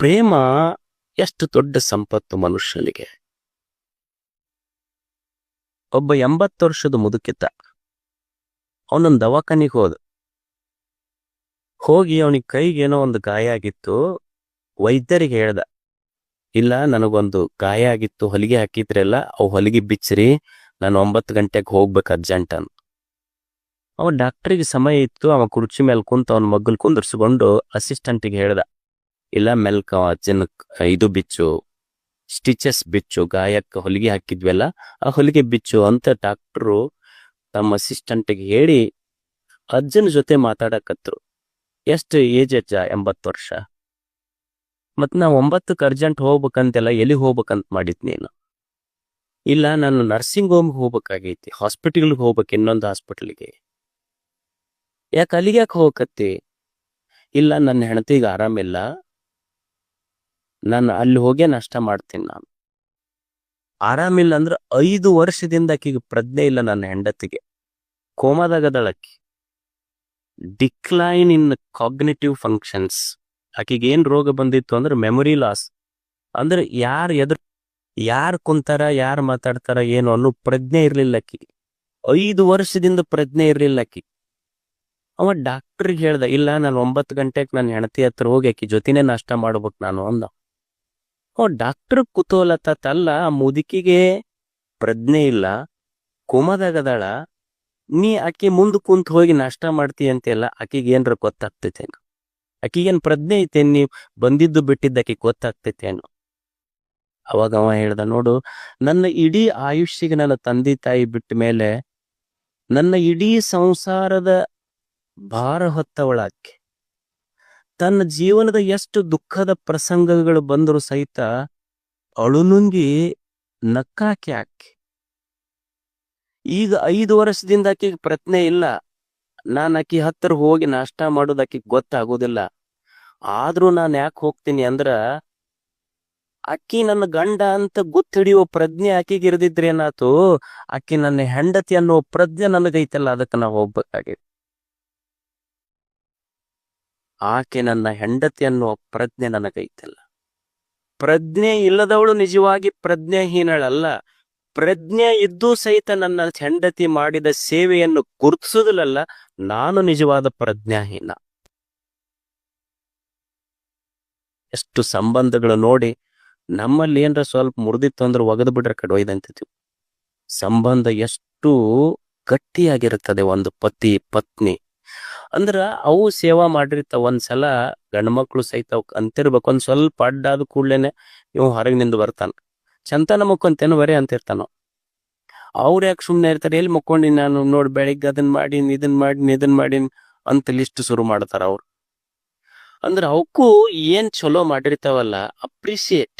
ಪ್ರೇಮ ಎಷ್ಟು ದೊಡ್ಡ ಸಂಪತ್ತು ಮನುಷ್ಯನಿಗೆ. ಒಬ್ಬ 80 ವರ್ಷದ ಮುದುಕಿದ್ದ. ಅವನೊಂದು ದವಾಖಾನಿಗೆ ಹೋಗಿ ಅವನಿಗೆ ಕೈಗೇನೋ ಒಂದು ಗಾಯ ಆಗಿತ್ತು. ವೈದ್ಯರಿಗೆ ಹೇಳ್ದ, ಇಲ್ಲ ನನಗೊಂದು ಗಾಯ ಆಗಿತ್ತು, ಹೊಲಿಗೆ ಹಾಕಿದ್ರಲ್ಲ ಅವು ಹೊಲಿಗೆ ಬಿಚ್ಚ್ರಿ, ನಾನು 9 ಗಂಟೆಗೆ ಹೋಗ್ಬೇಕು ಅರ್ಜೆಂಟ್ ಅಂತ. ಅವ ಡಾಕ್ಟ್ರಿಗೆ ಸಮಯ ಇತ್ತು. ಅವ ಕುರ್ಚಿ ಮೇಲೆ ಕುಂತು ಅವನ ಮಗ್ಗಲ್ ಕುಂದರ್ಸ್ಕೊಂಡು ಅಸಿಸ್ಟೆಂಟಿಗೆ ಹೇಳ್ದ, ಇಲ್ಲ ಮೆಲ್ಕ ಅಜ್ಜನ ಇದು ಬಿಚ್ಚು, ಸ್ಟಿಚಸ್ ಬಿಚ್ಚು, ಗಾಯಕ್ಕೆ ಹೊಲಿಗೆ ಹಾಕಿದ್ವಲ್ಲ ಆ ಹೊಲಿಗೆ ಬಿಚ್ಚು ಅಂತ ಡಾಕ್ಟ್ರು ತಮ್ಮ ಅಸಿಸ್ಟೆಂಟಿಗೆ ಹೇಳಿ ಅಜ್ಜನ ಜೊತೆ ಮಾತಾಡಕತ್ರು. ಎಷ್ಟು ಏಜ್ ಅಜ್ಜ? 80 ವರ್ಷ. ಮತ್ ನಾವು 9ಕ್ಕೆ ಅರ್ಜೆಂಟ್ ಹೋಗ್ಬೇಕಂತೆಲ್ಲ, ಎಲ್ಲಿ ಹೋಗ್ಬೇಕಂತ ಮಾಡಿದ್ ನೀನು? ಇಲ್ಲ ನಾನು ನರ್ಸಿಂಗ್ ಹೋಮ್ಗೆ ಹೋಗ್ಬೇಕಾಗೈತಿ, ಹಾಸ್ಪಿಟಲ್ಗೆ ಹೋಗ್ಬೇಕು, ಇನ್ನೊಂದು ಹಾಸ್ಪಿಟಲ್ಗೆ. ಯಾಕೆ ಅಲ್ಲಿಗೆ ಯಾಕೆ ಹೋಗಕತ್ತಿ? ಇಲ್ಲ ನನ್ನ ಹೆಂಡತಿಗೆ ಆರಾಮಿಲ್ಲ, ನಾನು ಅಲ್ಲಿ ಹೋಗೇ ನಾಷ್ಟ ಮಾಡ್ತೀನಿ. ನಾನು ಆರಾಮಿಲ್ಲ ಅಂದ್ರೆ 5 ವರ್ಷದಿಂದ ಆಕಿಗೆ ಪ್ರಜ್ಞೆ ಇಲ್ಲ. ನನ್ನ ಹೆಂಡತಿಗೆ ಕೋಮಾದಾಗದಳಕ್ಕಿ, ಡಿಕ್ಲೈನ್ ಇನ್ ಕಾಗ್ನಿಟಿವ್ ಫಂಕ್ಷನ್ಸ್. ಆಕಿಗೆ ಏನ್ ರೋಗ ಬಂದಿತ್ತು ಅಂದ್ರೆ ಮೆಮೊರಿ ಲಾಸ್. ಅಂದ್ರೆ ಯಾರು ಕುಂತಾರ, ಯಾರು ಮಾತಾಡ್ತಾರ ಏನು ಅನ್ನೋ ಪ್ರಜ್ಞೆ ಇರ್ಲಿಲ್ಲ ಆಕಿಗೆ. 5 ವರ್ಷದಿಂದ ಪ್ರಜ್ಞೆ ಇರ್ಲಿಲ್ಲ ಆಕಿ. ಅವ ಡಾಕ್ಟ್ರಿಗೆ ಹೇಳ್ದ, ಇಲ್ಲ ನಾನು 9 ಗಂಟೆಗೆ ನನ್ನ ಹೆಂಡತಿ ಹತ್ರ ಹೋಗಿ ಆಕಿ ಜೊತೆನೆ ನಾಷ್ಟ ಮಾಡ್ಬೇಕು ನಾನು ಅಂದ. ಡಾಕ್ಟರ್ ಕುತೂಹಲತಲ್ಲ, ಆ ಮುದುಕಿಗೆ ಪ್ರಜ್ಞೆ ಇಲ್ಲ, ಕೋಮಾದಾಗದಾಳ, ನೀ ಆಕಿ ಮುಂದ್ ಕುಂತ್ ಹೋಗಿ ನಾಷ್ಟ ಮಾಡ್ತೀಯ ಅಂತೆಲ್ಲ, ಆಕಿಗೆ ಏನ್ರ ಗೊತ್ತಾಗ್ತೈತೇನು? ಆಕಿಗೇನ್ ಪ್ರಜ್ಞೆ ಐತೇನ್? ನೀ ಬಂದಿದ್ದು ಬಿಟ್ಟಿದ್ದ ಆಕಿಗೆ ಗೊತ್ತಾಗ್ತೈತೇನು? ಅವಾಗ ಅವ ಹೇಳ್ದ, ನೋಡು, ನನ್ನ ಇಡೀ ಆಯುಷ್ಯಗೆ ನನ್ನ ತಂದೆ ತಾಯಿ ಬಿಟ್ಟ ಮೇಲೆ ನನ್ನ ಇಡೀ ಸಂಸಾರದ ಭಾರ ಹೊತ್ತವಳಾಕಿ. ತನ್ನ ಜೀವನದ ಎಷ್ಟು ದುಃಖದ ಪ್ರಸಂಗಗಳು ಬಂದರೂ ಸಹಿತ ಅಳುನುಂಗಿ ನಕ್ಕಾಕಿ ಆಕಿ. ಈಗ 5 ವರ್ಷದಿಂದ ಆಕಿಗೆ ಪ್ರಜ್ಞೆ ಇಲ್ಲ. ನಾನು ಆಕಿ ಹತ್ತಿರ ಹೋಗಿ ನಾಷ್ಟ ಮಾಡೋದು ಆಕಿಗೆ ಗೊತ್ತಾಗೋದಿಲ್ಲ. ಆದ್ರೂ ನಾನು ಯಾಕೆ ಹೋಗ್ತೀನಿ ಅಂದ್ರ ಅಕ್ಕಿ ನನ್ನ ಗಂಡ ಅಂತ ಗೊತ್ತಿಡಿಯೋ ಪ್ರಜ್ಞೆ ಆಕಿಗೆ ಇರದಿದ್ರೆ ಏನಾತು, ಆಕಿ ನನ್ನ ಹೆಂಡತಿ ಅನ್ನೋ ಪ್ರಜ್ಞೆ ನನಗೈತಲ್ಲ, ಅದಕ್ಕೆ ನಾವು ಹೋಗ್ಬೇಕಾಗಿದೆ. ಆಕೆ ನನ್ನ ಹೆಂಡತಿ ಅನ್ನೋ ಪ್ರಜ್ಞೆ ನನಗೈತಲ್ಲ. ಪ್ರಜ್ಞೆ ಇಲ್ಲದವಳು ನಿಜವಾಗಿ ಪ್ರಜ್ಞೆಹೀನಳಲ್ಲ. ಪ್ರಜ್ಞೆ ಇದ್ದೂ ಸಹಿತ ನನ್ನ ಹೆಂಡತಿ ಮಾಡಿದ ಸೇವೆಯನ್ನು ಗುರುತಿಸುವುದಿಲ್ಲಲ್ಲ, ನಾನು ನಿಜವಾದ ಪ್ರಜ್ಞಾಹೀನ. ಎಷ್ಟು ಸಂಬಂಧಗಳು ನೋಡಿ, ನಮ್ಮಲ್ಲಿ ಏನ್ರ ಸ್ವಲ್ಪ ಮುರಿದಿತ್ತು ಅಂದ್ರೆ ಒಗದು ಬಿಡ್ರೆ ಕಡೆ ಒಯ್ದಂತೀವಿ. ಸಂಬಂಧ ಎಷ್ಟು ಗಟ್ಟಿಯಾಗಿರುತ್ತದೆ ಒಂದು ಪತಿ ಪತ್ನಿ ಅಂದ್ರ, ಅವು ಸೇವಾ ಮಾಡಿರ್ತಾವ. ಒಂದ್ಸಲ ಗಂಡ್ಮಕ್ಳು ಸಹಿತ ಅವಕ್ ಅಂತಿರ್ಬೇಕು, ಒಂದ್ ಸ್ವಲ್ಪ ಅಡ್ಡಾದ ಕೂಡ್ಲೇನೆ ಇವ್ ಹೊರಗಿನಿಂದ ಬರ್ತಾನ, ಚಂತನ ಮುಕ್ಕೊಂತೇನು ಬರೀ ಅಂತಿರ್ತಾನ. ಅವ್ರು ಯಾಕೆ ಸುಮ್ನೆ ಇರ್ತಾರೆ? ಎಲ್ಲಿ ಮುಕ್ಕೊಂಡಿನಿ ನಾನು, ನೋಡಿ ಬೆಳಿಗ್ಗೆ ಅದನ್ ಮಾಡೀನಿ, ಇದನ್ ಮಾಡೀನಿ ಅಂತ ಲಿಸ್ಟ್ ಶುರು ಮಾಡ್ತಾರ ಅವ್ರು. ಅಂದ್ರೆ ಅವಕ್ಕೂ ಏನ್ ಚಲೋ ಮಾಡಿರ್ತಾವಲ್ಲ, ಅಪ್ರಿಸಿಯೇಟ್.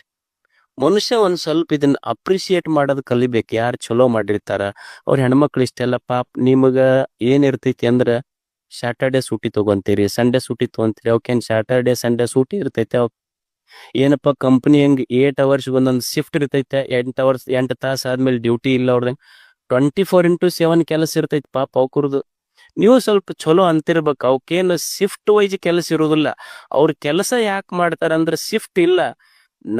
ಮನುಷ್ಯ ಒಂದ್ ಸ್ವಲ್ಪ ಇದನ್ನ ಅಪ್ರಿಸಿಯೇಟ್ ಮಾಡೋದು ಕಲಿಬೇಕು. ಯಾರು ಚಲೋ ಮಾಡಿರ್ತಾರ ಅವ್ರ ಹೆಣ್ಮಕ್ಳು ಇಷ್ಟೆಲ್ಲ ಪಾಪ. ನಿಮಗ ಏನ್ ಇರ್ತೈತಿ ಅಂದ್ರ, ಸ್ಯಾಟರ್ಡೆ ಸೂಟಿ ತಗೊಂತೀರಿ, ಸಂಡೇ ಸೂಟಿ ತಗೊಂತೀರಿ. ಅವಕ್ಕೇನ್ ಸ್ಯಾಟರ್ಡೆ ಸಂಡೇ ಸೂಟಿ ಇರ್ತೈತೆ? ಅವ್ ಏನಪ್ಪಾ ಕಂಪ್ನಿ ಹೆಂಗ್ 8 ಅವರ್ಸ್ ಒಂದೊಂದು ಶಿಫ್ಟ್ ಇರ್ತೈತೆ, 8 ತಾಸು ಆದ್ಮೇಲೆ ಡ್ಯೂಟಿ ಇಲ್ಲ ಅವ್ರದಂಗ 24/7 ಕೆಲಸ ಇರ್ತೈತಿ ಪಾಪ ಅವ್ಕುರ್ದು. ನೀವು ಸ್ವಲ್ಪ ಚಲೋ ಅಂತಿರ್ಬೇಕು. ಅವಕ್ಕೇನು ಶಿಫ್ಟ್ ವೈಸ್ ಕೆಲಸ ಇರೋದಿಲ್ಲ. ಅವ್ರ ಕೆಲಸ ಯಾಕೆ ಮಾಡ್ತಾರ ಅಂದ್ರೆ ಶಿಫ್ಟ್ ಇಲ್ಲ,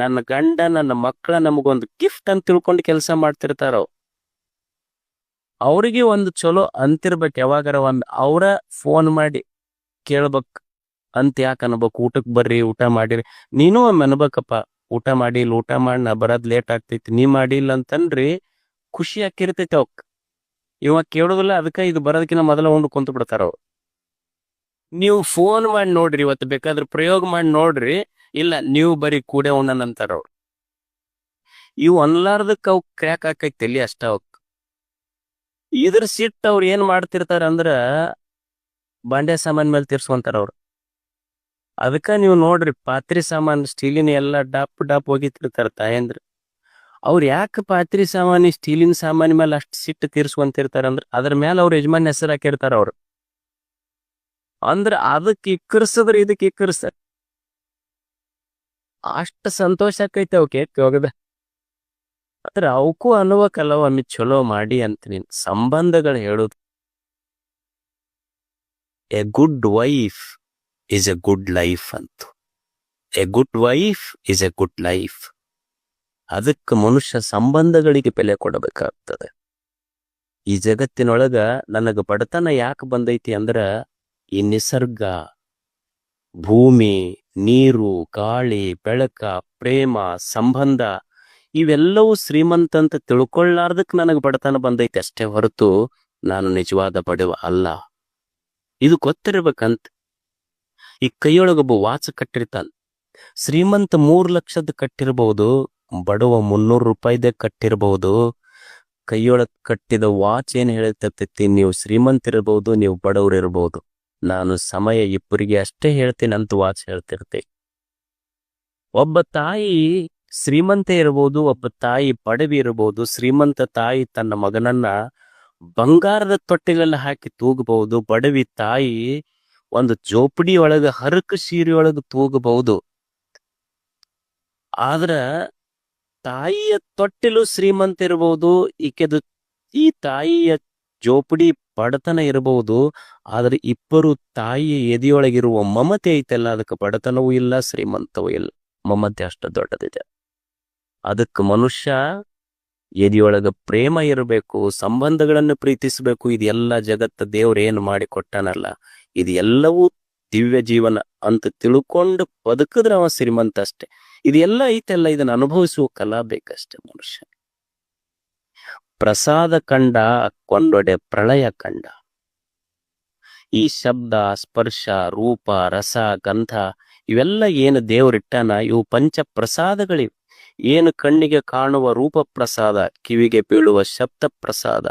ನನ್ನ ಗಂಡ ನನ್ನ ಮಕ್ಕಳ ನಮಗೊಂದು ಗಿಫ್ಟ್ ಅಂತ ತಿಳ್ಕೊಂಡು ಕೆಲಸ ಮಾಡ್ತಿರ್ತಾರ. ಅವ್ರಿಗೆ ಒಂದು ಚಲೋ ಅಂತಿರ್ಬೇಕು. ಯಾವಾಗಾರ ಒಮ್ಮೆ ಅವ್ರ ಫೋನ್ ಮಾಡಿ ಕೇಳ್ಬೇಕ್ ಅಂತ ಯಾಕೆ ಅನ್ಬೇಕು, ಊಟಕ್ಕೆ ಬರ್ರಿ, ಊಟ ಮಾಡಿರಿ. ನೀನು ಒಮ್ಮೆ ಅನ್ಬೇಕಪ್ಪ, ಊಟ ಮಾಡಿ ಇಲ್ಲ, ಊಟ ಮಾಡಿ ನಾ ಬರೋದ್ ಲೇಟ್ ಆಗ್ತೈತಿ, ನೀ ಮಾಡಿಲ್ಲ ಅಂತನ್ರಿ ಖುಷಿ ಹಾಕಿರ್ತೈತಿ ಅವಕ್. ಇವಾಗ ಕೇಳೋದಿಲ್ಲ, ಅದಕ್ಕೆ ಇದು ಬರೋದಕ್ಕಿಂತ ಮೊದಲ ಉಂಡು ಕುಂತು ಬಿಡ್ತಾರ ಅವ್ರು. ನೀವು ಫೋನ್ ಮಾಡಿ ನೋಡ್ರಿ, ಇವತ್ತು ಬೇಕಾದ್ರೆ ಪ್ರಯೋಗ ಮಾಡಿ ನೋಡ್ರಿ, ಇಲ್ಲ ನೀವು ಬರೀ ಕೂಡೆ ಉಣ್ಣನಂತಾರ ಅವ್ರು. ಇವು ಅನ್ಲಾರ್ದಕ್ ಅವ್ ಕ್ರ್ಯಾಕ್ ಹಾಕೈತಿ ತಲಿ ಅಷ್ಟ ಅವಕ್. ಇದ್ರ ಸಿಟ್ಟು ಅವ್ರು ಏನ್ ಮಾಡ್ತಿರ್ತಾರ ಅಂದ್ರ ಬಾಂಡೆ ಸಾಮಾನ್ ಮೇಲೆ ತೀರ್ಸ್ಕೊಂತಾರ ಅವ್ರು. ಅದಕ್ಕ ನೀವು ನೋಡ್ರಿ, ಪಾತ್ರಿ ಸಾಮಾನ್ ಸ್ಟೀಲಿನ ಎಲ್ಲ ಡಾಪ್ ಹೋಗಿತಿರ್ತಾರ ತಾಯಂದ್ರ. ಅವ್ರು ಯಾಕೆ ಪಾತ್ರಿ ಸಾಮಾನಿ ಸ್ಟೀಲಿನ ಸಾಮಾನಿ ಮೇಲೆ ಅಷ್ಟು ಸಿಟ್ಟು ತೀರ್ಸ್ಕೊಂತಿರ್ತಾರ ಅಂದ್ರ ಅದ್ರ ಮೇಲೆ ಅವ್ರ ಯಜಮಾನ್ ಹೆಸರು ಹಾಕಿರ್ತಾರ ಅವ್ರು. ಅಂದ್ರ ಅದಕ್ಕೆ ಇಕ್ಕರ್ಸದ್ರ ಇದಕ್ಕೆ ಇಕ್ಕರ್ಸ್ತಾರ. ಅಷ್ಟ ಸಂತೋಷ ಆಕೈತೆ ಅವಕ್ಕೆ ಹೋಗದ. ಆದ್ರೆ ಅವಕ್ಕೂ ಅನ್ಬೇಕಲ್ಲ ಒಮ್ಮೆ ಚಲೋ ಮಾಡಿ ಅಂತ. ನೀನ್ ಸಂಬಂಧಗಳು ಹೇಳುದು, a good wife is a good life ಅಂತ. A good wife is a good life. ಅದಕ್ಕೆ ಮನುಷ್ಯ ಸಂಬಂಧಗಳಿಗೆ ಬೆಲೆ ಕೊಡಬೇಕಾಗ್ತದೆ. ಈ ಜಗತ್ತಿನೊಳಗ ನನಗ ಬಡತನ ಯಾಕೆ ಬಂದೈತಿ ಅಂದ್ರ ಈ ನಿಸರ್ಗ, ಭೂಮಿ, ನೀರು, ಗಾಳಿ, ಬೆಳಕ, ಪ್ರೇಮ, ಸಂಬಂಧ ಇವೆಲ್ಲವೂ ಶ್ರೀಮಂತ ಅಂತ ತಿಳ್ಕೊಳ್ಳಾರ್ದಕ್ ನನಗೆ ಬಡತನ ಬಂದೈತಿ ಅಷ್ಟೇ ಹೊರತು ನಾನು ನಿಜವಾದ ಬಡವ ಅಲ್ಲ. ಇದು ಗೊತ್ತಿರ್ಬೇಕಂತ. ಈ ಕೈಯೊಳಗೊಬ್ಬ ವಾಚ್ ಕಟ್ಟಿರ್ತಾನ. ಶ್ರೀಮಂತ 3 ಲಕ್ಷದ ಕಟ್ಟಿರ್ಬಹುದು, ಬಡವ 300 ರೂಪಾಯಿದೇ ಕಟ್ಟಿರ್ಬಹುದು. ಕೈಯೊಳಗ್ ಕಟ್ಟಿದ ವಾಚ್ ಏನ್ ಹೇಳ್ತೈತಿ, ನೀವು ಶ್ರೀಮಂತಿರಬಹುದು, ನೀವು ಬಡವರಿರ್ಬಹುದು. ನಾನು ಸಮಯ ಇಬ್ಬರಿಗೆ ಅಷ್ಟೇ ಹೇಳ್ತೀನಿ ಅಂತ ವಾಚ್ ಹೇಳ್ತಿರ್ತೆ. ಒಬ್ಬ ತಾಯಿ ಶ್ರೀಮಂತ ಇರಬಹುದು, ಒಬ್ಬ ತಾಯಿ ಬಡವಿ ಇರಬಹುದು. ಶ್ರೀಮಂತ ತಾಯಿ ತನ್ನ ಮಗನನ್ನ ಬಂಗಾರದ ತೊಟ್ಟಿಲೆಲ್ಲ ಹಾಕಿ ತೂಗಬಹುದು. ಬಡವಿ ತಾಯಿ ಒಂದು ಜೋಪಡಿ ಒಳಗ ಹರಕ ಸೀರೆಯೊಳಗ ತೂಗಬಹುದು. ಆದ್ರ ತಾಯಿಯ ತೊಟ್ಟಿಲು ಶ್ರೀಮಂತ ಇರಬಹುದು, ಈ ತಾಯಿಯ ಜೋಪಡಿ ಬಡತನ ಇರಬಹುದು. ಆದ್ರೆ ಇಬ್ಬರು ತಾಯಿಯ ಎದೆಯೊಳಗಿರುವ ಮಮತೆ ಐತಲ್ಲ, ಅದಕ್ಕೆ ಬಡತನವೂ ಇಲ್ಲ, ಶ್ರೀಮಂತವೂ ಇಲ್ಲ. ಮಮತೆ ಅಷ್ಟು ದೊಡ್ಡದಿದೆ. ಅದಕ್ಕೆ ಮನುಷ್ಯ ಎದೆಯೊಳಗ ಪ್ರೇಮ ಇರಬೇಕು, ಸಂಬಂಧಗಳನ್ನು ಪ್ರೀತಿಸಬೇಕು. ಇದೆಲ್ಲ ಜಗತ್ತ ದೇವ್ರ ಏನು ಮಾಡಿ ಕೊಟ್ಟಾನಲ್ಲ, ಇದು ಎಲ್ಲವೂ ದಿವ್ಯ ಜೀವನ ಅಂತ ತಿಳ್ಕೊಂಡು ಬದುಕಿದ್ರೆ ಅವ ಶ್ರೀಮಂತ ಅಷ್ಟೇ. ಇದೆಲ್ಲ ಐತೆಲ್ಲ, ಇದನ್ನ ಅನುಭವಿಸುವ ಕಲಾ ಬೇಕಷ್ಟೆ ಮನುಷ್ಯ. ಪ್ರಸಾದ ಕಂಡ ಕೊಂಡೊಡೆ ಪ್ರಳಯ ಕಂಡ. ಈ ಶಬ್ದ, ಸ್ಪರ್ಶ, ರೂಪ, ರಸ, ಗಂಧ ಇವೆಲ್ಲ ಏನು ದೇವರಿಟ್ಟಾನ, ಇವು ಪಂಚ ಪ್ರಸಾದಗಳಿವೆ. ಏನು ಕಣ್ಣಿಗೆ ಕಾಣುವ ರೂಪ ಪ್ರಸಾದ, ಕಿವಿಗೆ ಬೀಳುವ ಶಬ್ದ ಪ್ರಸಾದ,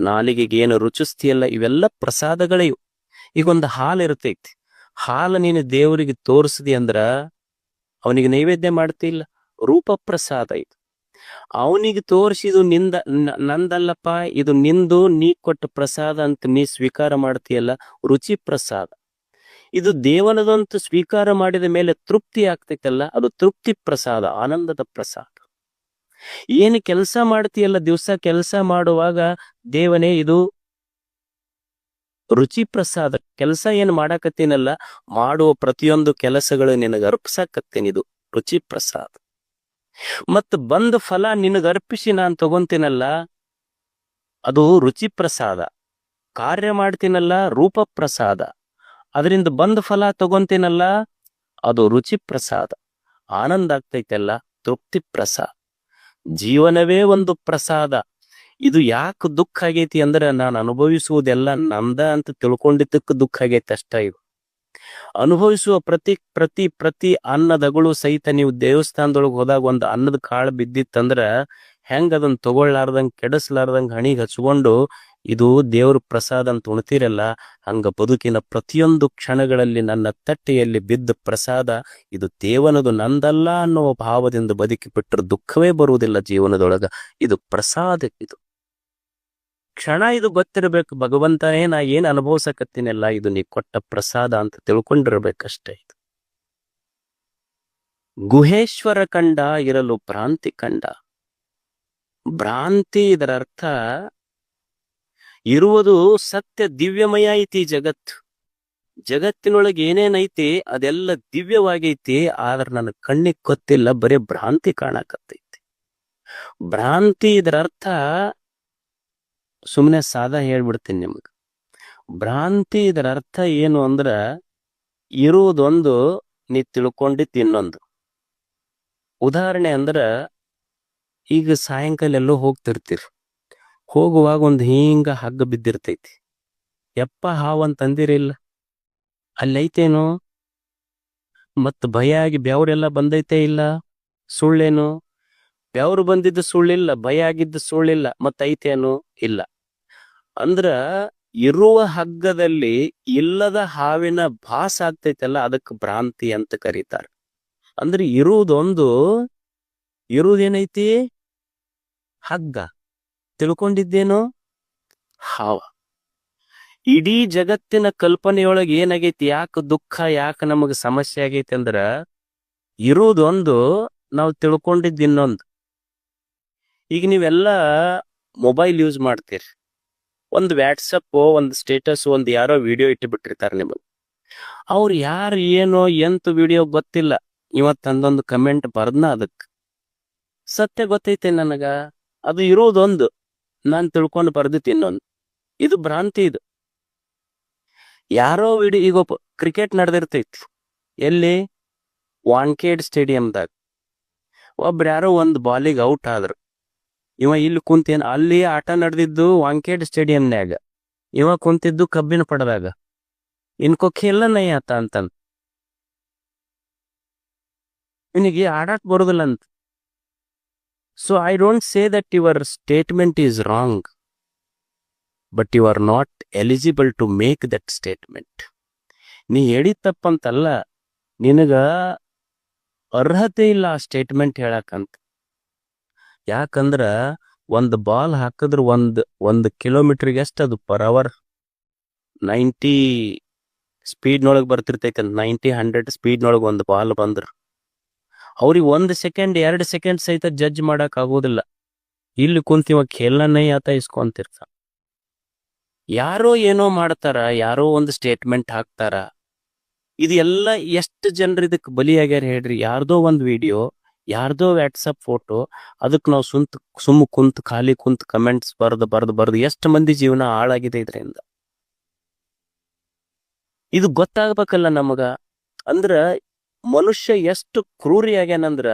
ನಾಲಿಗೆಗೆ ಏನು ರುಚಿಸ್ತಿಯಲ್ಲ, ಇವೆಲ್ಲ ಪ್ರಸಾದಗಳಿವು. ಈಗೊಂದು ಹಾಲು ಇರ್ತೈತಿ. ಹಾಲು ನೀನು ದೇವರಿಗೆ ತೋರಿಸಿದಿ ಅಂದ್ರ ಅವನಿಗೆ ನೈವೇದ್ಯ ಮಾಡ್ತಿಲ್ಲ, ರೂಪ ಪ್ರಸಾದ ಇದು. ಅವನಿಗೆ ತೋರಿಸಿದು ನಂದಲ್ಲಪ್ಪ, ಇದು ನಿಂದು, ನೀ ಕೊಟ್ಟ ಪ್ರಸಾದ ಅಂತ ನೀ ಸ್ವೀಕಾರ ಮಾಡ್ತೀಯಲ್ಲ, ರುಚಿ ಪ್ರಸಾದ. ಇದು ದೇವನದಂತ ಸ್ವೀಕಾರ ಮಾಡಿದ ಮೇಲೆ ತೃಪ್ತಿ ಆಗ್ತೈತಲ್ಲ, ಅದು ತೃಪ್ತಿ ಪ್ರಸಾದ, ಆನಂದದ ಪ್ರಸಾದ. ಏನು ಕೆಲಸ ಮಾಡ್ತೀಯಲ್ಲ, ದಿವಸ ಕೆಲಸ ಮಾಡುವಾಗ ದೇವನೇ ಇದು ರುಚಿ ಪ್ರಸಾದ. ಕೆಲಸ ಏನು ಮಾಡಾಕತ್ತೀನಲ್ಲ, ಮಾಡುವ ಪ್ರತಿಯೊಂದು ಕೆಲಸಗಳು ನಿನಗೆ ಅರ್ಪಿಸಾಕತ್ತೀನಿ, ಇದು ರುಚಿ ಪ್ರಸಾದ. ಮತ್ ಬಂದ ಫಲ ನಿನಗೆ ಅರ್ಪಿಸಿ ನಾನು ತಗೊಂತೀನಲ್ಲ, ಅದು ರುಚಿ ಪ್ರಸಾದ. ಕಾರ್ಯ ಮಾಡ್ತೀನಲ್ಲ, ರೂಪ ಪ್ರಸಾದ. ಅದರಿಂದ ಬಂದ ಫಲ ತಗೊಂತೀನಲ್ಲ, ಅದು ರುಚಿ ಪ್ರಸಾದ. ಆನಂದ ಆಗ್ತೈತೆಲ್ಲ, ತೃಪ್ತಿ ಪ್ರಸಾದ. ಜೀವನವೇ ಒಂದು ಪ್ರಸಾದ. ಇದು ಯಾಕೆ ದುಃಖ ಆಗೈತಿ ಅಂದ್ರೆ ನಾನು ಅನುಭವಿಸುವುದೆಲ್ಲ ನಂದ ಅಂತ ತಿಳ್ಕೊಂಡಿದ್ದಕ್ಕೆ ದುಃಖ ಆಗೈತಿ ಅಷ್ಟ. ಇದು ಅನುಭವಿಸುವ ಪ್ರತಿ ಪ್ರತಿ ಪ್ರತಿ ಅನ್ನದಗಳು ಸಹಿತ ನೀವು ದೇವಸ್ಥಾನದೊಳಗೆ ಹೋದಾಗ ಒಂದು ಅನ್ನದ ಕಾಳು ಬಿದ್ದಿತ್ತಂದ್ರ ಹೆಂಗ ಅದನ್ನ ತಗೊಳ್ಳಾರ್ದಂಗ್ ಕೆಡಿಸ್ಲಾರ್ದಂಗ್ ಹಣಿಗೆ ಹಚ್ಕೊಂಡು ಇದು ದೇವ್ರ ಪ್ರಸಾದ ಅಂತ ಉಣ್ತಿರಲ್ಲ, ಹಂಗ ಬದುಕಿನ ಪ್ರತಿಯೊಂದು ಕ್ಷಣಗಳಲ್ಲಿ ನನ್ನ ತಟ್ಟೆಯಲ್ಲಿ ಬಿದ್ದ ಪ್ರಸಾದ ಇದು ದೇವನದು, ನಂದಲ್ಲ ಅನ್ನುವ ಭಾವದಿಂದ ಬದುಕಿ ಬಿಟ್ಟರೆ ದುಃಖವೇ ಬರುವುದಿಲ್ಲ ಜೀವನದೊಳಗ. ಇದು ಪ್ರಸಾದ. ಇದು ಕ್ಷಣ ಇದು ಗೊತ್ತಿರಬೇಕು, ಭಗವಂತನೇ ನಾ ಏನ್ ಅನುಭವಿಸಕತ್ತೀನಲ್ಲ, ಇದು ನೀ ಕೊಟ್ಟ ಪ್ರಸಾದ ಅಂತ ತಿಳ್ಕೊಂಡಿರ್ಬೇಕಷ್ಟೇ. ಇದು ಗುಹೇಶ್ವರ ಕಂಡ ಇರಲು ಭ್ರಾಂತಿ ಕಂಡ. ಭ್ರಾಂತಿ ಇದರ ಅರ್ಥ ಇರುವುದು ಸತ್ಯ, ದಿವ್ಯಮಯ ಐತಿ ಜಗತ್ತು. ಜಗತ್ತಿನೊಳಗೆ ಏನೇನೈತಿ ಅದೆಲ್ಲ ದಿವ್ಯವಾಗೈತಿ, ಆದ್ರೆ ನನ್ನ ಕಣ್ಣಿಗೆ ಗೊತ್ತಿಲ್ಲ, ಬರೀ ಭ್ರಾಂತಿ ಕಾಣಕತ್ತೈತಿ. ಭ್ರಾಂತಿ ಇದರ ಅರ್ಥ ಸುಮ್ಮನೆ ಸಾದಾ ಹೇಳ್ಬಿಡ್ತೀನಿ ನಿಮ್ಗೆ. ಭ್ರಾಂತಿ ಇದರ ಅರ್ಥ ಏನು ಅಂದ್ರ ಇರುವುದೊಂದು, ನೀ ತಿಳ್ಕೊಂಡಿದ್ದು ಇನ್ನೊಂದು. ಉದಾಹರಣೆ ಅಂದ್ರ ಈಗ ಸಾಯಂಕಾಲ ಎಲ್ಲೋ ಹೋಗ್ತಿರ್ತೀರಿ, ಹೋಗುವಾಗ ಒಂದು ಹಿಂಗ ಹಗ್ಗ ಬಿದ್ದಿರ್ತೈತಿ. ಯಪ್ಪ ಹಾವಂತ ಅಂದಿರಿಲ್ಲ, ಅಲ್ಲೈತೇನು? ಮತ್ ಭಯ ಆಗಿ ಬೆವರೆಲ್ಲ ಬಂದೈತೆ ಇಲ್ಲ? ಸುಳ್ಳೇನು? ಬೆವರು ಬಂದಿದ್ದು ಸುಳ್ಳಿಲ್ಲ, ಭಯ ಆಗಿದ್ದು ಸುಳ್ಳಿಲ್ಲ, ಮತ್ ಐತೇನು? ಇಲ್ಲ. ಅಂದ್ರ ಇರುವ ಹಗ್ಗದಲ್ಲಿ ಇಲ್ಲದ ಹಾವಿನ ಭಾಸ ಆಗ್ತೈತಲ್ಲ, ಅದಕ್ಕೆ ಭ್ರಾಂತಿ ಅಂತ ಕರೀತಾರೆ. ಅಂದ್ರೆ ಇರುವುದೊಂದು, ಇರುವುದೇನೈತಿ? ಹಗ್ಗ. ತಿಳ್ಕೊಂಡಿದ್ದೇನು? ಹಾವ. ಇಡೀ ಜಗತ್ತಿನ ಕಲ್ಪನೆಯೊಳಗೆ ಏನಾಗೈತಿ, ಯಾಕೆ ದುಃಖ, ಯಾಕೆ ನಮಗೆ ಸಮಸ್ಯೆ ಆಗೈತಿ ಅಂದ್ರ ಇರುವುದೊಂದು, ನಾವು ತಿಳ್ಕೊಂಡಿದ್ದು ಇನ್ನೊಂದು. ಈಗ ನೀವೆಲ್ಲ ಮೊಬೈಲ್ ಯೂಸ್ ಮಾಡ್ತೀರಿ, ಒಂದು ವ್ಯಾಟ್ಸಪ್, ಒಂದು ಸ್ಟೇಟಸ್, ಒಂದು ಯಾರೋ ವಿಡಿಯೋ ಇಟ್ಟು ಬಿಟ್ಟಿರ್ತಾರೆ ನಿಮಗೆ. ಅವ್ರು ಯಾರು ಏನೋ ಎಂತ ವಿಡಿಯೋ ಗೊತ್ತಿಲ್ಲ, ಇವತ್ತೊಂದೊಂದು ಕಮೆಂಟ್ ಬರ್ದ್ನ ಅದಕ್ಕೆ ಸತ್ಯ ಗೊತ್ತೈತೆ ನನಗ. ಅದು ಇರೋದೊಂದು, ನಾನು ತಿಳ್ಕೊಂಡು ಬರ್ದಿತ್ತು ಇನ್ನೊಂದು. ಇದು ಭ್ರಾಂತಿ. ಇದು ಯಾರೋ ವಿಡಿಯೋ. ಈಗ ಕ್ರಿಕೆಟ್ ನಡೆದಿರ್ತೈತಿ ಎಲ್ಲಿ, ವಾಂಖೇಡ್ ಸ್ಟೇಡಿಯಂದಾಗ. ಒಬ್ರು ಯಾರೋ ಒಂದು ಬಾಲಿಗೆ ಔಟ್ ಆದ್ರು. ಇವ ಇಲ್ಲಿ ಕುಂತೇನ, ಅಲ್ಲಿ ಆಟ ನಡೆದಿದ್ದು ವಾಂಖೇಡ್ ಸ್ಟೇಡಿಯಂನ್ಯಾಗ, ಇವ ಕುಂತಿದ್ದು ಕಬ್ಬಿನ ಪಡದಾಗ. ಇನ್ಕೋ ಖೇಲ ನೈ ಆತ ಅಂತಂದ. ಇವನಿಗೆ ಆಡಾಕ್ ಬರುದಿಲ್ಲ ಅಂತ. So I don't say that your statement is wrong, but you are not eligible to make that statement. ನೀ ಹೇಳಿದ ತಪ್ಪಂತಲ್ಲ, ನಿನಗ ಅರ್ಹತೆ ಇಲ್ಲ ಆ ಸ್ಟೇಟ್ಮೆಂಟ್ ಹೇಳಕ್ಕಂತ. ಯಾಕಂದ್ರ ಒಂದು ಬಾಲ್ ಹಾಕಿದ್ರ ಒಂದು ಕಿಲೋಮೀಟರ್ಗೆ ಎಷ್ಟು ಅದು ಪರ್ ಅವರ್ 90 ಸ್ಪೀಡ್ನೊಳಗೆ ಬರ್ತಿರ್ತೈತೆ. 90-100 ಸ್ಪೀಡ್ನೊಳಗೆ ಒಂದು ಬಾಲ್ ಬಂದ್ರ ಅವ್ರಿಗೆ 1 ಸೆಕೆಂಡ್ 2 ಸೆಕೆಂಡ್ ಸಹಿತ ಜಡ್ಜ್ ಮಾಡಕ್ ಆಗೋದಿಲ್ಲ. ಇಲ್ಲಿ ಕುಂತಿವ ಖೇಲನೈ ಆತ ಇಸ್ಕೊಂತಿರ್ತ. ಯಾರೋ ಏನೋ ಮಾಡ್ತಾರ, ಯಾರೋ ಒಂದು ಸ್ಟೇಟ್ಮೆಂಟ್ ಹಾಕ್ತಾರ. ಇದು ಎಲ್ಲ ಎಷ್ಟು ಜನರು ಇದಕ್ಕೆ ಬಲಿಯಾಗ್ಯಾರ ಹೇಳ್ರಿ. ಯಾರ್ದೋ ಒಂದು ವಿಡಿಯೋ, ಯಾರ್ದೋ ವಾಟ್ಸಪ್ ಫೋಟೋ, ಅದಕ್ಕೆ ನಾವು ಸುಮ್ಮ ಖಾಲಿ ಕುಂತ್ ಕಮೆಂಟ್ಸ್ ಬರ್ದು ಎಷ್ಟು ಮಂದಿ ಜೀವನ ಹಾಳಾಗಿದೆ ಇದರಿಂದ. ಇದು ಗೊತ್ತಾಗ್ಬೇಕಲ್ಲ ನಮಗ. ಅಂದ್ರ ಮನುಷ್ಯ ಎಷ್ಟು ಕ್ರೂರಿ ಆಗ್ಯಾನಂದ್ರ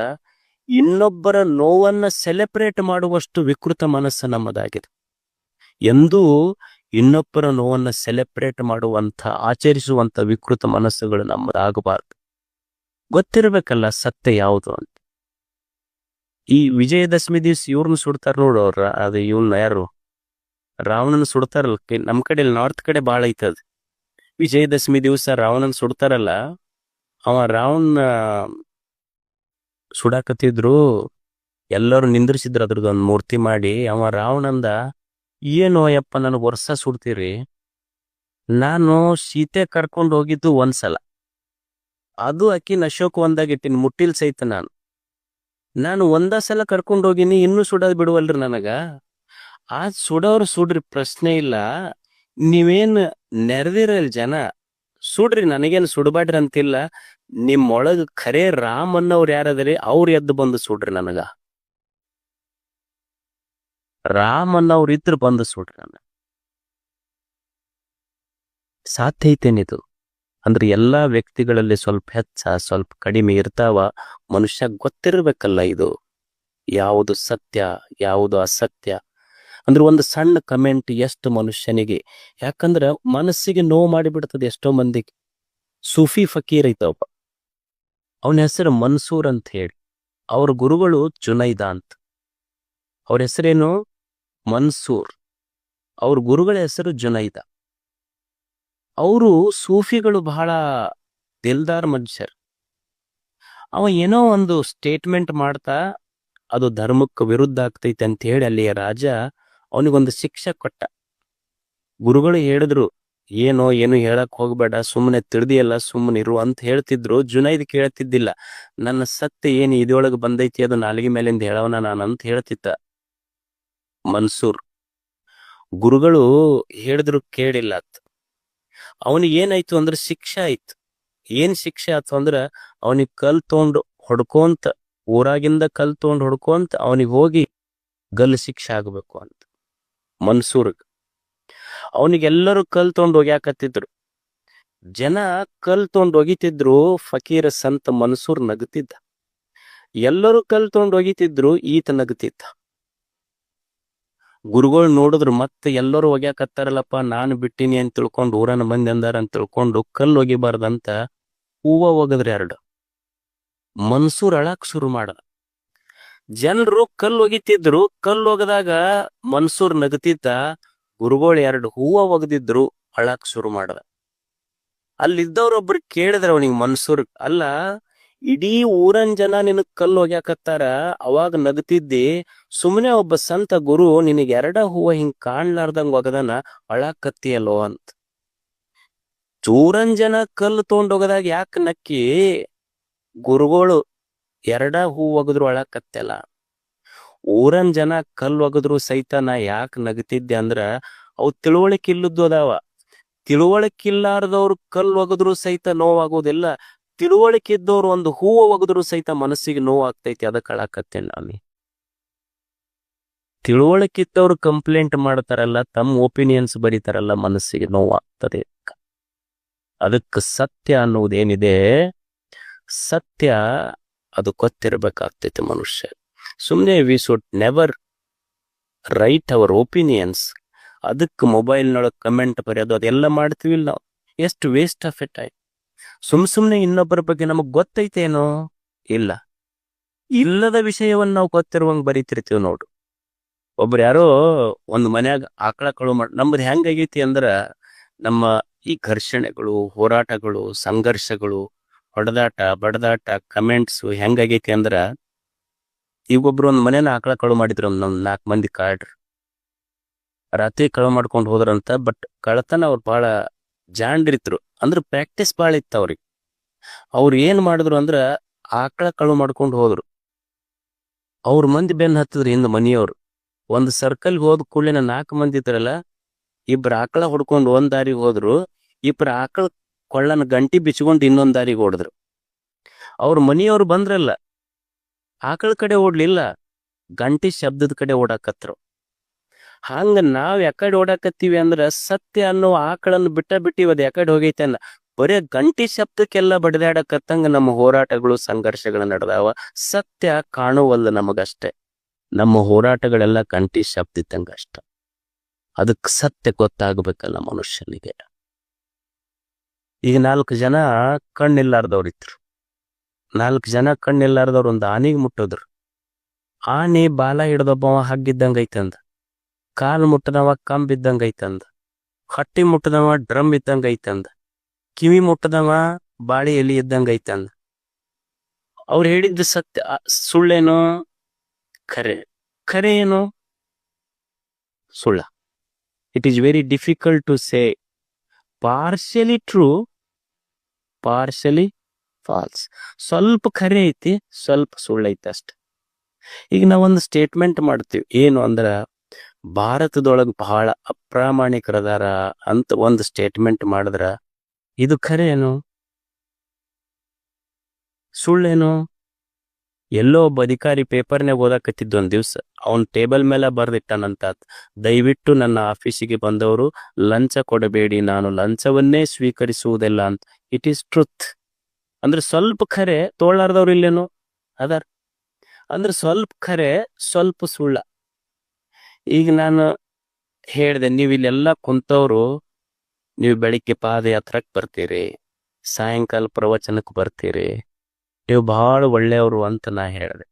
ಇನ್ನೊಬ್ಬರ ನೋವನ್ನ ಸೆಲೆಬ್ರೇಟ್ ಮಾಡುವಷ್ಟು ವಿಕೃತ ಮನಸ್ಸು ನಮ್ಮದಾಗಿದೆ. ಎಂದೂ ಇನ್ನೊಬ್ಬರ ನೋವನ್ನ ಸೆಲೆಬ್ರೇಟ್ ಮಾಡುವಂತ, ಆಚರಿಸುವಂತ ವಿಕೃತ ಮನಸ್ಸುಗಳು ನಮ್ಮದಾಗಬಾರ್ದು. ಗೊತ್ತಿರ್ಬೇಕಲ್ಲ ಸತ್ಯ ಯಾವುದು ಅಂತ. ಈ ವಿಜಯದಶಮಿ ದಿವ್ಸ ಇವ್ರನ್ನ ಸುಡ್ತಾರ ನೋಡು. ಅದು ಇವನ್ನ ಯಾರು ರಾವಣನ ಸುಡ್ತಾರಲ್ಲ. ನಮ್ ಕಡೆ ನಾರ್ತ್ ಕಡೆ ಬಾಳ ಐತದ. ವಿಜಯದಶಮಿ ದಿವಸ ರಾವಣನ್ ಸುಡ್ತಾರಲ್ಲ, ಅವ ರಾವಣ ಸುಡಾಕತ್ತಿದ್ರು, ಎಲ್ಲರೂ ನಿಂದ್ರಿಸಿದ್ರು ಅದ್ರದ್ದೊಂದು ಮೂರ್ತಿ ಮಾಡಿ. ಅವ ರಾವಣಂದ, ಏನೋ ಯಪ್ಪ ನನಗೆ ವರ್ಷ ಸುಡ್ತೀರಿ, ನಾನು ಸೀತೆ ಕರ್ಕೊಂಡು ಹೋಗಿದ್ದು ಒಂದ್ಸಲ, ಅದು ಅಕ್ಕಿನ ಅಶೋಕ್ ಒಂದಾಗಿಟ್ಟಿನಿ, ಮುಟ್ಟಿಲ್ ಸಹಿತ ನಾನು ಒಂದ ಸಲ ಕರ್ಕೊಂಡು ಹೋಗಿನಿ, ಇನ್ನೂ ಸುಡೋದ್ ಬಿಡುವಲ್ರಿ ನನಗ. ಆ ಸುಡೋರು ಸುಡ್ರಿ, ಪ್ರಶ್ನೆ ಇಲ್ಲ. ನೀವೇನ್ ನೆರೆದಿರಲ್ ಜನ ಸುಡ್ರಿ, ನನಗೇನು ಸುಡಬಾಡ್ರಿ ಅಂತಿಲ್ಲ. ನಿಮ್ಮೊಳಗ ಖರೇ ರಾಮ್ ಅನ್ನೋರು ಯಾರದ್ರಿ, ಅವ್ರು ಎದ್ದು ಬಂದು ಸುಡ್ರಿ ನನಗ. ರಾಮ್ ಅನ್ನೋರು ಇದ್ರ ಬಂದು ಸುಡ್ರಿ ನನಗ. ಸಾಧ್ಯ ಐತೇನಿದು? ಅಂದ್ರೆ ಎಲ್ಲಾ ವ್ಯಕ್ತಿಗಳಲ್ಲಿ ಸ್ವಲ್ಪ ಹೆಚ್ಚ ಸ್ವಲ್ಪ ಕಡಿಮೆ ಇರ್ತಾವ. ಮನುಷ್ಯ ಗೊತ್ತಿರ್ಬೇಕಲ್ಲ ಇದು ಯಾವುದು ಸತ್ಯ ಯಾವುದು ಅಸತ್ಯ. ಅಂದ್ರೆ ಒಂದು ಸಣ್ಣ ಕಮೆಂಟ್ ಎಷ್ಟು ಮನುಷ್ಯನಿಗೆ, ಯಾಕಂದ್ರ ಮನಸ್ಸಿಗೆ ನೋವು ಮಾಡಿಬಿಡ್ತದೆ ಎಷ್ಟೋ ಮಂದಿಗೆ. ಸೂಫಿ ಫಕೀರ್ ಐತವಪ್ಪ, ಅವನ ಹೆಸರು ಮನ್ಸೂರ್ ಅಂತ ಹೇಳಿ. ಅವ್ರ ಗುರುಗಳು ಜುನೈದ ಅಂತ. ಅವ್ರ ಹೆಸರೇನು? ಮನ್ಸೂರ್. ಅವ್ರ ಗುರುಗಳ ಹೆಸರು ಜುನೈದ. ಅವರು ಸೂಫಿಗಳು ಬಹಳ ದಿಲ್ದಾರ್ ಮನುಷ್ಯರು. ಅವ ಏನೋ ಒಂದು ಸ್ಟೇಟ್ಮೆಂಟ್ ಮಾಡ್ತಾ, ಅದು ಧರ್ಮಕ್ಕೆ ವಿರುದ್ಧ ಆಗ್ತೈತೆ ಅಂತ ಹೇಳಿ ಅಲ್ಲಿಯ ರಾಜ ಅವನಿಗೊಂದು ಶಿಕ್ಷೆ ಕೊಟ್ಟ. ಗುರುಗಳು ಹೇಳಿದ್ರು, ಏನು ಹೇಳಕ್ ಹೋಗ್ಬೇಡ, ಸುಮ್ಮನೆ ತಿಳಿದಿಯಲ್ಲ, ಸುಮ್ಮನೆ ಇರು ಅಂತ ಹೇಳ್ತಿದ್ರು. ಜುನೈದ್ ಕೇಳ್ತಿದ್ದಿಲ್ಲ. ನನ್ನ ಸತ್ಯ ಏನು ಇದೊಳಗೆ ಬಂದೈತಿ ಅದು ನಾಲಿಗೆ ಮೇಲಿಂದ ಹೇಳವನ ನಾನಂತ ಹೇಳ್ತಿದ್ದ ಮನ್ಸೂರ್. ಗುರುಗಳು ಹೇಳಿದ್ರು ಕೇಳಿಲ್ಲ ಅಂತ. ಅವನಿಗೆ ಏನಾಯ್ತು ಅಂದ್ರೆ ಶಿಕ್ಷೆ ಆಯ್ತು. ಏನ್ ಶಿಕ್ಷೆ ಆಯ್ತು ಅಂದ್ರ, ಅವನಿಗೆ ಕಲ್ ತೊಗೊಂಡು ಹೊಡ್ಕೊಂತ, ಊರಾಗಿಂದ ಕಲ್ ತೊಗೊಂಡು ಹೊಡ್ಕೊಂತ ಅವನಿಗೆ ಹೋಗಿ ಗಲ್ ಶಿಕ್ಷೆ ಆಗ್ಬೇಕು ಅಂತ ಮನ್ಸೂರ್ಗ್. ಅವನಿಗೆಲ್ಲರೂ ಕಲ್ ತೊಗೊಂಡು ಹೋಗ್ಯಾಕತ್ತಿದ್ರು. ಜನ ಕಲ್ ತೊಗೊಂಡು ಒಗಿತಿದ್ರು, ಫಕೀರ ಸಂತ ಮನ್ಸೂರ್ ನಗತಿದ್ದ. ಎಲ್ಲರೂ ಕಲ್ ತೊಗೊಂಡು ಒಗಿತಿದ್ರು, ಈತ ನಗತಿದ್ದ. ಗುರುಗಳು ನೋಡಿದ್ರು, ಮತ್ತೆ ಎಲ್ಲರೂ ಒಗ್ಯಾಕತ್ತಾರಲ್ಲಪ್ಪ, ನಾನು ಬಿಟ್ಟಿನಿ ಅಂತ ತಿಳ್ಕೊಂಡು, ಊರನ ಮಂದಿ ಅಂದಾರ ಅಂತ ತಿಳ್ಕೊಂಡು ಕಲ್ಲು ಒಗಿಬಾರ್ದಂತ ಹೂವ ಒಗದ್ರಿ 2. ಮನ್ಸೂರ್ ಅಳಾಕ್ ಶುರು ಮಾಡದ. ಜನರು ಕಲ್ಲು ಒಗಿತಿದ್ರು, ಕಲ್ಲು ಒಗದಾಗ ಮನ್ಸೂರ್ ನಗತಿದ್ದ. ಗುರುಗಳು 2 ಹೂವ ಒಗದಿದ್ರು, ಅಳಾಕ್ ಶುರು ಮಾಡದ. ಅಲ್ಲಿದ್ದವ್ರೊಬ್ರು ಕೇಳಿದ್ರ ಅವನಿಗೆ ಮನ್ಸೂರ್, ಅಲ್ಲ ಇಡೀ ಊರನ್ ಜನ ನಿನಗ್ ಕಲ್ಲು ಒಗ್ಯಾಕತ್ತಾರ, ಅವಾಗ ನಗತಿದ್ದಿ, ಸುಮ್ಮನೆ ಒಬ್ಬ ಸಂತ ಗುರು ನಿನಗೆ 2 ಹೂವ ಹಿಂಗ್ ಕಾಣ್ಲಾರ್ದಂಗ ಒಗದನ, ಅಳಾಕತ್ತಿಯಲ್ಲೋ ಅಂತ. ಊರನ್ ಜನ ಕಲ್ಲು ತೊಗೊಂಡೋಗದಾಗ ಯಾಕೆ ನಕ್ಕಿ? ಗುರುಗಳು 2 ಹೂ ಒಗದ್ರು ಅಳಾಕತ್ತಲ್ಲ. ಊರನ್ ಜನ ಕಲ್ಲು ಒಗದ್ರು ಸಹಿತ ನಾ ಯಾಕೆ ನಗತಿದ್ದೆ ಅಂದ್ರ, ಅವು ತಿಳುವಳಿಕೆ ಇಲ್ಲದ್ದು ಅದಾವ. ತಿಳುವಳಿಕೆ ಇಲ್ಲಾರ್ದವ್ರು ಕಲ್ಲು ಒಗದ್ರು ಸಹಿತ ನೋವಾಗೋದಿಲ್ಲ. ತಿಳುವಳಿಕೆ ಇದ್ದವ್ರು ಒಂದು ಹೂವು ಒಗದ್ರು ಸಹಿತ ಮನಸ್ಸಿಗೆ ನೋವು ಆಗ್ತೈತಿ. ಅದಕ್ಕೆ ಅಳಾಕತ್ತೇನೆ ನಾನು. ತಿಳುವಳಿಕೆ ಇದ್ದವ್ರು ಕಂಪ್ಲೇಂಟ್ ಮಾಡ್ತಾರಲ್ಲ, ತಮ್ಮ ಒಪಿನಿಯನ್ಸ್ ಬರೀತಾರಲ್ಲ, ಮನಸ್ಸಿಗೆ ನೋವು ಆಗ್ತದೆ. ಅದಕ್ಕೆ ಸತ್ಯ ಅನ್ನೋದೇನಿದೆ, ಸತ್ಯ ಅದು ಗೊತ್ತಿರ್ಬೇಕಾಗ್ತೈತಿ ಮನುಷ್ಯ. ಸುಮ್ಮನೆ we should never write our opinions. ಅದಕ್ಕೆ ಮೊಬೈಲ್ನೊಳಗೆ ಕಮೆಂಟ್ ಬರೆಯೋದು ಅದೆಲ್ಲ ಮಾಡ್ತೀವಿಲ್ಲ ನಾವು. ಎಷ್ಟು ವೇಸ್ಟ್ ಆಫ್ ಇಟ್ ಆಯ್ತು. ಸುಮ್ನೆ ಇನ್ನೊಬ್ಬರ ಬಗ್ಗೆ ನಮಗ್ ಗೊತ್ತೈತೇನೋ ಇಲ್ಲ, ಇಲ್ಲದ ವಿಷಯವನ್ನ ನಾವು ಗೊತ್ತಿರುವಂಗ್ ಬರೀತಿರ್ತೀವಿ ನೋಡು. ಒಬ್ರು ಯಾರೋ ಒಂದು ಮನ್ಯಾಗ ಆಕಳ ಕಳು ನಮ್ಮದು ಹೆಂಗಾಗೈತಿ ಅಂದ್ರ, ನಮ್ಮ ಈ ಘರ್ಷಣೆಗಳು, ಹೋರಾಟಗಳು, ಸಂಘರ್ಷಗಳು, ಹೊಡೆದಾಟ ಬಡದಾಟ, ಕಮೆಂಟ್ಸ್ ಹೆಂಗಾಗೈತಿ ಅಂದ್ರ, ಈಗೊಬ್ರು ಒಂದ್ ಮನೇನ ಆಕಳ ಕಳು ಮಾಡಿದ್ರು. ನಮ್ 4 ಮಂದಿ ಕಾಡ್ರು ರಾತ್ರಿ ಕಳು ಮಾಡ್ಕೊಂಡು ಹೋದ್ರಂತ. ಬಟ್ ಕಳತನ ಅವ್ರು ಬಹಳ ಜಾಂಡ್ರಿತ್ರು, ಅಂದ್ರ ಪ್ರಾಕ್ಟೀಸ್ ಬಾಳ ಇತ್ತು ಅವ್ರಿಗೆ. ಅವ್ರು ಏನ್ ಮಾಡಿದ್ರು ಅಂದ್ರ, ಆಕಳ ಕಳು ಮಾಡ್ಕೊಂಡು ಹೋದ್ರು. ಅವ್ರ ಮಂದಿ ಬೆನ್ ಹತ್ತಿದ್ರು ಹಿಂದ್ ಮನಿಯವ್ರು. ಒಂದ್ ಸರ್ಕಲ್ ಹೋದ್ ಕೂಡಲಿನ 4 ಮಂದಿ ಇದ್ರಲ್ಲ, ಇಬ್ರು ಆಕಳ ಹೊಡ್ಕೊಂಡು ಒಂದ್ ದಾರಿಗೆ ಹೋದ್ರು, ಇಬ್ರು ಆಕಳ ಕೊಳ್ಳನ ಗಂಟಿ ಬಿಚ್ಕೊಂಡು ಇನ್ನೊಂದ್ ದಾರಿಗೆ ಓಡಿದ್ರು. ಅವ್ರ ಮನಿಯವ್ರು ಬಂದ್ರಲ್ಲ, ಆಕಳ ಕಡೆ ಓಡ್ಲಿಲ್ಲ, ಗಂಟಿ ಶಬ್ದದ ಕಡೆ ಓಡಾಕತ್ರು. ಹಂಗ ನಾವ್ ಯಾಕಡೆ ಓಡಾಕತ್ತೀವಿ ಅಂದ್ರ, ಸತ್ಯ ಅನ್ನೋ ಆಕಳನ್ನು ಬಿಟ್ಟಿವಿ, ಅದ್ ಯಾಕಡೆ ಹೋಗೈತೆ ಅನ್ನ. ಬರೇ ಗಂಟಿ ಶಬ್ದಕ್ಕೆಲ್ಲ ಬಡಿದಾಡಕತ್ತಂಗ ನಮ್ಮ ಹೋರಾಟಗಳು, ಸಂಘರ್ಷಗಳು ನಡೆದಾವ. ಸತ್ಯ ಕಾಣುವಲ್ಲ ನಮಗಷ್ಟೆ. ನಮ್ಮ ಹೋರಾಟಗಳೆಲ್ಲ ಗಂಟಿ ಶಬ್ದ ಇದ್ದಂಗ ಅಷ್ಟ. ಅದಕ್ಕೆ ಸತ್ಯ ಗೊತ್ತಾಗ್ಬೇಕಲ್ಲ ಮನುಷ್ಯನಿಗೆ. ಈಗ 4 ಜನ ಕಣ್ಣಿಲ್ಲಾರ್ದವ್ರಿದ್ರು. 4 ಜನ ಕಣ್ಣಿಲ್ಲಾರ್ದವ್ರು ಒಂದು ಆನೆಗೆ ಮುಟ್ಟೋದ್ರು. ಆನೆ ಬಾಲ ಹಿಡ್ದೊಬ್ಬವ ಹಗ್ಗಿದ್ದಂಗ ಐತಂದ, ಕಾಲು ಮುಟ್ಟದವ ಕಂಬ್ ಇದ್ದಂಗ ಐತಂದ, ಹಟ್ಟಿ ಮುಟ್ಟದವ ಡ್ರಮ್ ಇದ್ದಂಗ ಐತಂದ, ಕಿವಿ ಮುಟ್ಟದವ ಬಾಳಿ ಎಲಿ ಇದ್ದಂಗ ಐತಂದ. ಅವ್ರು ಹೇಳಿದ್ದು ಸತ್ಯ. ಸುಳ್ಳೇನೋ ಖರೆ, ಖರೆ ಏನು ಸುಳ್ಳ? It is very difficult to say. Partially true, partially false. ಸ್ವಲ್ಪ ಖರೆ ಐತಿ, ಸ್ವಲ್ಪ ಸುಳ್ಳೈತಿ ಅಷ್ಟ. ಈಗ ನಾವೊಂದು ಸ್ಟೇಟ್ಮೆಂಟ್ ಮಾಡ್ತೀವಿ, ಏನು ಅಂದ್ರ, ಭಾರತದೊಳಗ ಬಹಳ ಅಪ್ರಾಮಾಣಿಕರದಾರ ಅಂತ ಒಂದು ಸ್ಟೇಟ್ಮೆಂಟ್ ಮಾಡಿದ್ರ, ಇದು ಖರೆ ಏನು ಸುಳ್ಳೇನು? ಎಲ್ಲೋ ಒಬ್ಬ ಅಧಿಕಾರಿ ಪೇಪರ್ನಾಗ ಓದಾಕತ್ತಿದ್ದ ಒಂದ್ ದಿವ್ಸ, ಅವನ್ ಟೇಬಲ್ ಮೇಲೆ ಬರ್ದಿಟ್ಟಾನಂತ, ದಯವಿಟ್ಟು ನನ್ನ ಆಫೀಸಿಗೆ ಬಂದವರು ಲಂಚ ಕೊಡಬೇಡಿ, ನಾನು ಲಂಚವನ್ನೇ ಸ್ವೀಕರಿಸುವುದಿಲ್ಲ ಅಂತ. It is truth. ಅಂದ್ರೆ ಸ್ವಲ್ಪ ಖರೆ, ತೋಳಾರ್ದವ್ರು ಇಲ್ಲೇನು ಅದಾರ. ಅಂದ್ರೆ ಸ್ವಲ್ಪ ಖರೆ, ಸ್ವಲ್ಪ ಸುಳ್ಳ. ಈಗ ನಾನು ಹೇಳ್ದೆ, ನೀವು ಇಲ್ಲೆಲ್ಲ ಕುಂತವ್ರು, ನೀವು ಬೆಳಿಗ್ಗೆ ಪಾದಯಾತ್ರಕ್ಕೆ ಬರ್ತೀರಿ, ಸಾಯಂಕಾಲ ಪ್ರವಚನಕ್ಕೆ ಬರ್ತೀರಿ, ನೀವು ಬಹಳ ಒಳ್ಳೆಯವರು ಅಂತ ನಾ ಹೇಳಿದೆ.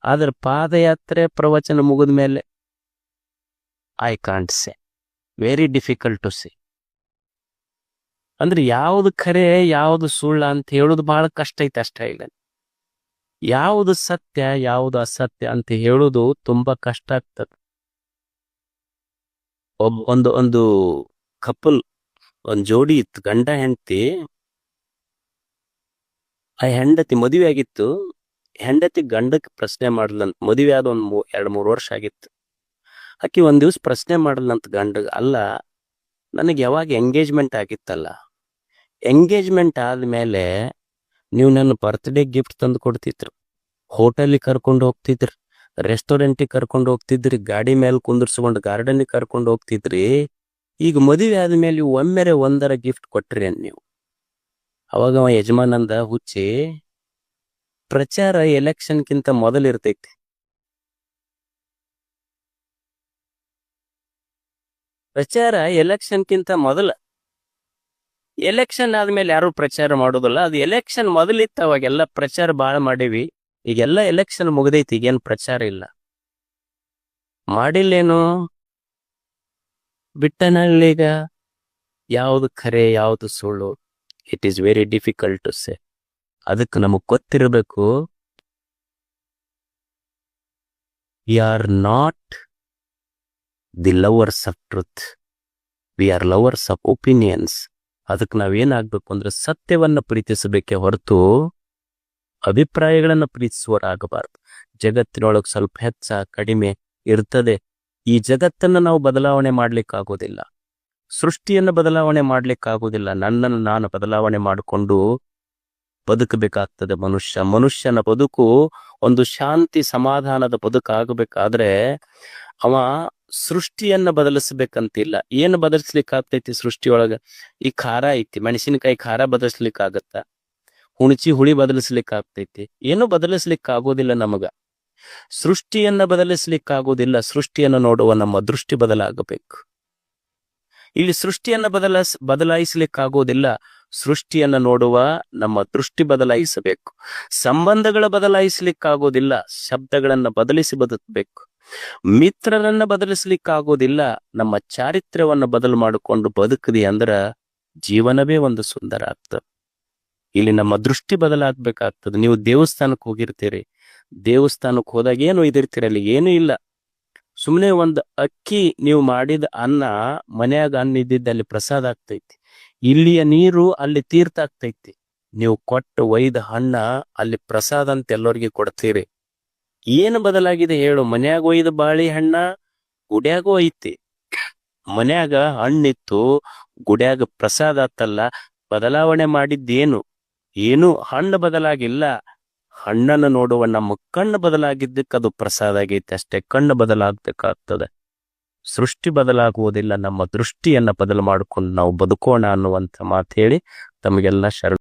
ಆದ್ರೆ ಪಾದಯಾತ್ರೆ ಪ್ರವಚನ ಮುಗಿದ ಮೇಲೆ I can't say, very difficult to say. ಅಂದ್ರೆ ಯಾವುದು ಖರೆ ಯಾವುದು ಸುಳ್ಳ ಅಂತ ಹೇಳುದು ಬಹಳ ಕಷ್ಟ ಐತೆ ಅಷ್ಟ. ಈಗ ಯಾವುದು ಸತ್ಯ ಯಾವುದು ಅಸತ್ಯ ಅಂತ ಹೇಳುದು ತುಂಬಾ ಕಷ್ಟ ಆಗ್ತದೆ. ಒಂದು ಕಪಲ್, ಒಂದ್ ಜೋಡಿ ಇತ್ತು, ಗಂಡ ಹೆಂಡತಿ. ಆ ಹೆಂಡತಿ ಮದುವೆ ಆಗಿತ್ತು. ಹೆಂಡತಿ ಗಂಡಕ್ಕೆ ಪ್ರಶ್ನೆ ಮಾಡ್ಲಂತ, ಮದುವೆ ಆದ 2-3 ವರ್ಷ ಆಗಿತ್ತು. ಆಕಿ ಒಂದ್ ದಿವ್ಸ ಪ್ರಶ್ನೆ ಮಾಡ್ಲಂತ ಗಂಡಗ, ಅಲ್ಲ ನನಗೆ ಯಾವಾಗ ಎಂಗೇಜ್ಮೆಂಟ್ ಆಗಿತ್ತಲ್ಲ, ಎಂಗೇಜ್ಮೆಂಟ್ ಆದ್ಮೇಲೆ ನೀವು ನನ್ನ ಬರ್ತ್ಡೇ ಗಿಫ್ಟ್ ತಂದು ಕೊಡ್ತಿದ್ರು, ಹೋಟೆಲಿಗೆ ಕರ್ಕೊಂಡು ಹೋಗ್ತಿದ್ರಿ, ರೆಸ್ಟೋರೆಂಟಿಗೆ ಕರ್ಕೊಂಡು ಹೋಗ್ತಿದ್ರಿ, ಗಾಡಿ ಮೇಲೆ ಕುಂದಿರ್ಸ್ಕೊಂಡು ಗಾರ್ಡನ್ಗೆ ಕರ್ಕೊಂಡು ಹೋಗ್ತಿದ್ರಿ. ಈಗ ಮದುವೆ ಆದ್ಮೇಲೆ ಒಮ್ಮೆರೆ ಒಂದರ ಗಿಫ್ಟ್ ಕೊಟ್ರಿ ನೀವು. ಅವಾಗ ಅವ ಯಜಮಾನಂದ, ಹುಚ್ಚಿ, ಪ್ರಚಾರ ಎಲೆಕ್ಷನ್ಗಿಂತ ಮೊದಲು ಇರ್ತೈತಿ. ಪ್ರಚಾರ ಎಲೆಕ್ಷನ್ಗಿಂತ ಮೊದಲ. ಎಲೆಕ್ಷನ್ ಆದ್ಮೇಲೆ ಯಾರು ಪ್ರಚಾರ ಮಾಡೋದಿಲ್ಲ. ಅದು ಎಲೆಕ್ಷನ್ ಮೊದಲಿತ್ತು, ಅವಾಗೆಲ್ಲ ಪ್ರಚಾರ ಬಾಳ ಮಾಡೀವಿ. ಈಗೆಲ್ಲ ಎಲೆಕ್ಷನ್ ಮುಗ್ದೈತಿ, ಈಗೇನು ಪ್ರಚಾರ ಇಲ್ಲ. ಮಾಡಿಲ್ಲೇನು ಬಿಟ್ಟನಲ್ಲೀಗ. ಯಾವುದು ಖರೆ ಯಾವುದು ಸುಳ್ಳು, it is very difficult to say. ಅದಕ್ಕೆ ನಮಗ್ ಗೊತ್ತಿರಬೇಕು, we are not the lovers of truth, we are lovers of opinions. ಅದಕ್ಕೆ ನಾವೇನಾಗ್ಬೇಕು ಅಂದ್ರೆ ಸತ್ಯವನ್ನ ಪ್ರೀತಿಸಬೇಕೆ ಹೊರತು ಅಭಿಪ್ರಾಯಗಳನ್ನ ಪ್ರೀತಿಸುವರಾಗಬಾರ್ದು. ಜಗತ್ತಿನೊಳಗೆ ಸ್ವಲ್ಪ ಹೆಚ್ಚ ಕಡಿಮೆ ಇರ್ತದೆ. ಈ ಜಗತ್ತನ್ನ ನಾವು ಬದಲಾವಣೆ ಮಾಡ್ಲಿಕ್ಕಾಗೋದಿಲ್ಲ, ಸೃಷ್ಟಿಯನ್ನು ಬದಲಾವಣೆ ಮಾಡ್ಲಿಕ್ಕಾಗೋದಿಲ್ಲ. ನನ್ನನ್ನು ನಾನು ಬದಲಾವಣೆ ಮಾಡಿಕೊಂಡು ಬದುಕಬೇಕಾಗ್ತದೆ. ಮನುಷ್ಯನ ಬದುಕು ಒಂದು ಶಾಂತಿ ಸಮಾಧಾನದ ಬದುಕಾಗಬೇಕಾದ್ರೆ ಅವ ಸೃಷ್ಟಿಯನ್ನ ಬದಲಿಸ್ಬೇಕಂತಿಲ್ಲ. ಏನು ಬದಲಿಸ್ಲಿಕ್ಕೆ ಆಗ್ತೈತಿ ಸೃಷ್ಟಿಯೊಳಗ? ಈ ಖಾರ ಐತಿ, ಮೆಣಸಿನಕಾಯಿ ಖಾರ ಬದಲಿಸ್ಲಿಕ್ಕೆ ಆಗತ್ತ? ಹುಳಿ ಬದಲಿಸ್ಲಿಕ್ಕೆ ಆಗ್ತೈತಿ? ಏನು ಬದಲಿಸ್ಲಿಕ್ಕೆ ಆಗೋದಿಲ್ಲ ನಮಗ. ಸೃಷ್ಟಿಯನ್ನ ಬದಲಿಸ್ಲಿಕ್ಕೆ ಆಗೋದಿಲ್ಲ. ಸೃಷ್ಟಿಯನ್ನು ನೋಡುವ ನಮ್ಮ ದೃಷ್ಟಿ ಬದಲಾಗಬೇಕು. ಇಲ್ಲಿ ಸೃಷ್ಟಿಯನ್ನ ಬದಲಾಯಿಸ್ಲಿಕ್ಕಾಗೋದಿಲ್ಲ. ಸೃಷ್ಟಿಯನ್ನ ನೋಡುವ ನಮ್ಮ ದೃಷ್ಟಿ ಬದಲಾಯಿಸಬೇಕು. ಸಂಬಂಧಗಳ ಬದಲಾಯಿಸ್ಲಿಕ್ಕಾಗೋದಿಲ್ಲ. ಶಬ್ದಗಳನ್ನ ಬದಲಿಸಿ ಬದುಕಬೇಕು. ಮಿತ್ರರನ್ನ ಬದಲಿಸ್ಲಿಕ್ಕಾಗೋದಿಲ್ಲ. ನಮ್ಮ ಚಾರಿತ್ರ್ಯವನ್ನ ಬದಲು ಮಾಡಿಕೊಂಡು ಬದುಕದಿ ಅಂದ್ರ ಜೀವನವೇ ಒಂದು ಸುಂದರ ಆಗ್ತದೆ. ಇಲ್ಲಿ ನಮ್ಮ ದೃಷ್ಟಿ ಬದಲಾಗ್ಬೇಕಾಗ್ತದೆ. ನೀವು ದೇವಸ್ಥಾನಕ್ಕೆ ಹೋಗಿರ್ತೀರಿ, ದೇವಸ್ಥಾನಕ್ಕೆ ಹೋದಾಗ ಏನು ಒಯ್ದಿರ್ತೀರಿ? ಅಲ್ಲಿ ಏನೂ ಇಲ್ಲ. ಸುಮ್ಮನೆ ಒಂದು ಅಕ್ಕಿ ನೀವು ಮಾಡಿದ ಅನ್ನ, ಮನ್ಯಾಗ ಅನ್ನ ಇದ್ದಿದ್ದ ಅಲ್ಲಿ ಪ್ರಸಾದ ಆಗ್ತೈತಿ. ಇಲ್ಲಿಯ ನೀರು ಅಲ್ಲಿ ತೀರ್ಥ ಆಗ್ತೈತಿ. ನೀವು ಕೊಟ್ಟು ಒಯ್ದ ಹಣ್ಣ ಅಲ್ಲಿ ಪ್ರಸಾದ ಅಂತ ಎಲ್ಲರಿಗೆ ಕೊಡ್ತೀರಿ. ಏನು ಬದಲಾಗಿದೆ ಹೇಳು? ಮನ್ಯಾಗ ಒಯ್ದ ಬಾಳಿ ಹಣ್ಣ ಗುಡ್ಯಾಗೂ ಐತಿ. ಮನ್ಯಾಗ ಹಣ್ಣಿತ್ತು, ಗುಡ್ಯಾಗ ಪ್ರಸಾದ ಆತಲ್ಲ. ಬದಲಾವಣೆ ಮಾಡಿದ್ದೇನು? ಏನು ಹಣ್ಣು ಬದಲಾಗಿಲ್ಲ. ಹಣ್ಣನ್ನು ನೋಡುವ ನಮ್ಮ ಕಣ್ಣು ಬದಲಾಗಿದ್ದಕ್ಕೆ ಅದು ಪ್ರಸಾದ ಆಗೈತೆ ಅಷ್ಟೇ. ಕಣ್ಣು ಬದಲಾಗಬೇಕಾಗ್ತದೆ. ಸೃಷ್ಟಿ ಬದಲಾಗುವುದಿಲ್ಲ. ನಮ್ಮ ದೃಷ್ಟಿಯನ್ನ ಬದಲು ಮಾಡಿಕೊಂಡು ನಾವು ಬದುಕೋಣ ಅನ್ನುವಂಥ ಮಾತು ಹೇಳಿ ತಮಗೆಲ್ಲ ಶರಣ.